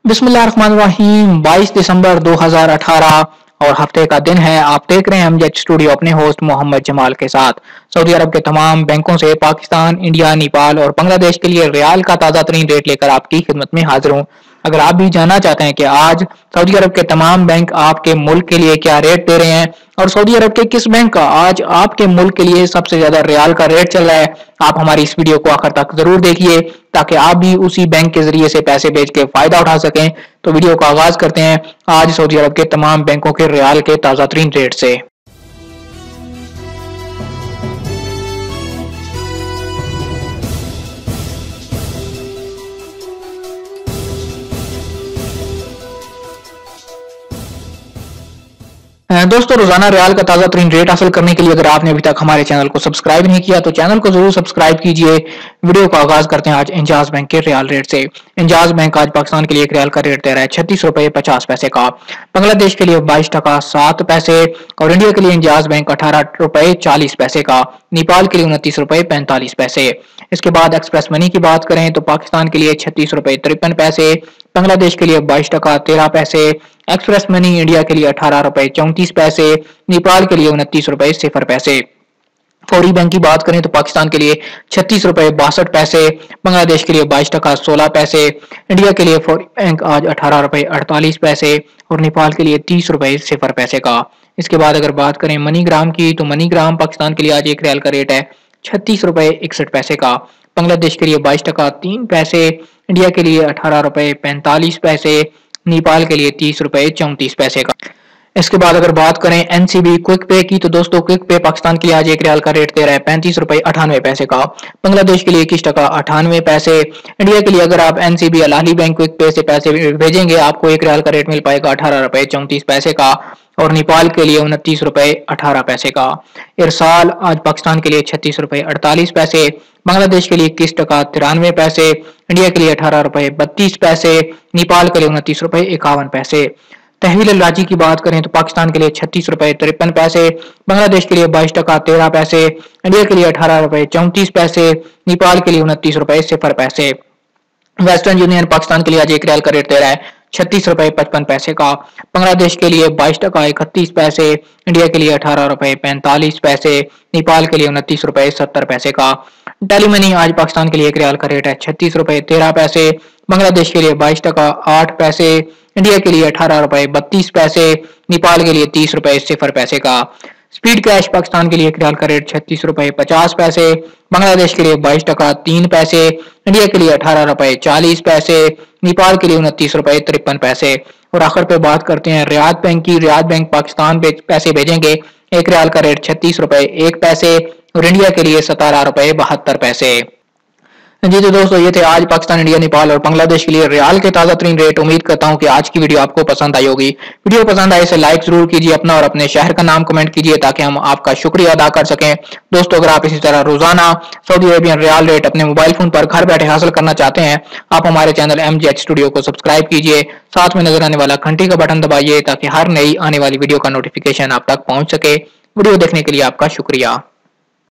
बिस्मिल्लाहिर्रहमानिर्रहीम 22 दिसंबर 2018 और हफ्ते का दिन है। आप देख रहे हैं एमजेड स्टूडियो अपने होस्ट मोहम्मद जमाल के साथ। सऊदी अरब के तमाम बैंकों से पाकिस्तान, इंडिया, नेपाल और बांग्लादेश के लिए रियाल का ताज़ा तरीन रेट लेकर आपकी खिदमत में हाजिर हूँ। अगर आप भी जानना चाहते हैं कि आज सऊदी अरब के तमाम बैंक आपके मुल्क के लिए क्या रेट दे रहे हैं और सऊदी अरब के किस बैंक का आज आपके मुल्क के लिए सबसे ज्यादा रियाल का रेट चल रहा है, आप हमारी इस वीडियो को आखिर तक जरूर देखिए ताकि आप भी उसी बैंक के जरिए से पैसे भेज के फायदा उठा सकें। तो वीडियो का आगाज करते हैं आज सऊदी अरब के तमाम बैंकों के रियाल के ताजा तरीन रेट से। दोस्तों, रोजाना रियाल का ताजा तरीन रेट हासिल करने के लिए अगर आपने अभी तक हमारे चैनल को सब्सक्राइब नहीं किया तो चैनल को जरूर सब्सक्राइब कीजिए। वीडियो का आगाज करते हैं आज इंजाज बैंक के रियाल रेट से। इंजाज बैंक आज पाकिस्तान के लिए एक रियाल का रेट दे रहा है 36 रुपए 50 पैसे का, बांग्लादेश के लिए 22 टका 7 पैसे और इंडिया के लिए इंजाज बैंक 18 रुपए 40 पैसे का, नेपाल के लिए 29 रुपए 45 पैसे। इसके बाद एक्सप्रेस मनी की बात करें तो पाकिस्तान के लिए 36 रुपए 53 पैसे, बांग्लादेश के लिए 22 टका 13 पैसे, एक्सप्रेस मनी इंडिया के लिए 18 रुपए 34 पैसे, नेपाल के लिए 29 रुपए 0 पैसे। फौरी बैंक की बात करें तो पाकिस्तान के लिए 36 रुपए 62 पैसे, बांग्लादेश के लिए 22 टका 16 पैसे, इंडिया के लिए फौरी बैंक आज 18 रुपए 48 पैसे और नेपाल के लिए 30 रुपए 0 पैसे का। इसके बाद अगर बात करें मनीग्राम की तो मनीग्राम पाकिस्तान के लिए आज एक रियाल का रेट है 36 रुपए 61 पैसे का, बांग्लादेश के लिए 22 टका 3 पैसे, इंडिया के लिए 18 रुपए 45 पैसे, नेपाल के लिए 30 रुपए 34 पैसे का। इसके बाद अगर बात करें एनसीबी क्विक पे की तो दोस्तों क्विक पे पाकिस्तान के लिए आज एक रियाल का रेट दे रहा है 35 रुपए 98 पैसे का, बांग्लादेश के लिए 21 टका 98 पैसे, इंडिया के लिए अगर आप एनसीबी अलाहली बैंक क्विक पे से पैसे भेजेंगे आपको एक रियाल का रेट मिल पाएगा 18 रुपए 34 पैसे का और नेपाल के लिए 29 रुपए 18 पैसे का। इरसाल आज पाकिस्तान के लिए 36 रुपए 48 पैसे, बांग्लादेश के लिए 21 टका 93 पैसे, इंडिया के लिए 18 रुपए 32 पैसे, नेपाल के लिए 29 रुपए 51 पैसे। तहवील राजी की बात करें तो पाकिस्तान के लिए 36 रुपए 53 पैसे, बांग्लादेश के लिए 22 टका 13 पैसे, इंडिया के लिए 18 रुपए 34 पैसे, नेपाल के लिए 29 रुपए 0 पैसे। वेस्टर्न यूनियन पाकिस्तान के लिए आज एक रियाल का रेट दे रहा है 36 रुपए 55 पैसे का, बांग्लादेश के लिए 22 टका 31 पैसे, इंडिया के लिए 18 रुपए 45 पैसे, नेपाल के लिए 29 रुपए 70 पैसे का। टेली मनी आज पाकिस्तान के लिए एक रियाल का रेट है 36 रुपए 13 पैसे, बांग्लादेश के लिए 22 टका 8 पैसे, इंडिया के लिए 18 रुपए 32 पैसे, नेपाल के लिए 30 रुपए 0 पैसे का। स्पीड कैश पाकिस्तान के लिए एक रियाल का रेट 36 रुपए 50 पैसे, बांग्लादेश के लिए 22 टका 3 पैसे, इंडिया के लिए 18 रुपए 40 पैसे, नेपाल के लिए 29 रुपए 53 पैसे। और आखिर पे बात करते हैं रियाद बैंक की। रियाद बैंक पाकिस्तान पे पैसे भेजेंगे एक रियाल का रेट 36 रुपए 1 पैसे और इंडिया के लिए 17 रुपए 72 पैसे। जी तो दोस्तों, ये थे आज पाकिस्तान, इंडिया, नेपाल और बांग्लादेश के लिए रियाल के ताजा तरीन रेट। उम्मीद करता हूँ कि आज की वीडियो आपको पसंद आई होगी। वीडियो पसंद आए इसे लाइक जरूर कीजिए, अपना और अपने शहर का नाम कमेंट कीजिए ताकि हम आपका शुक्रिया अदा कर सकें। दोस्तों, अगर आप इसी तरह रोजाना सऊदी अरेबियन रियाल रेट अपने मोबाइल फोन पर घर बैठे हासिल करना चाहते हैं, आप हमारे चैनल एमजेड स्टूडियो को सब्सक्राइब कीजिए, साथ में नजर आने वाला घंटी का बटन दबाइए ताकि हर नई आने वाली वीडियो का नोटिफिकेशन आप तक पहुंच सके। वीडियो देखने के लिए आपका शुक्रिया।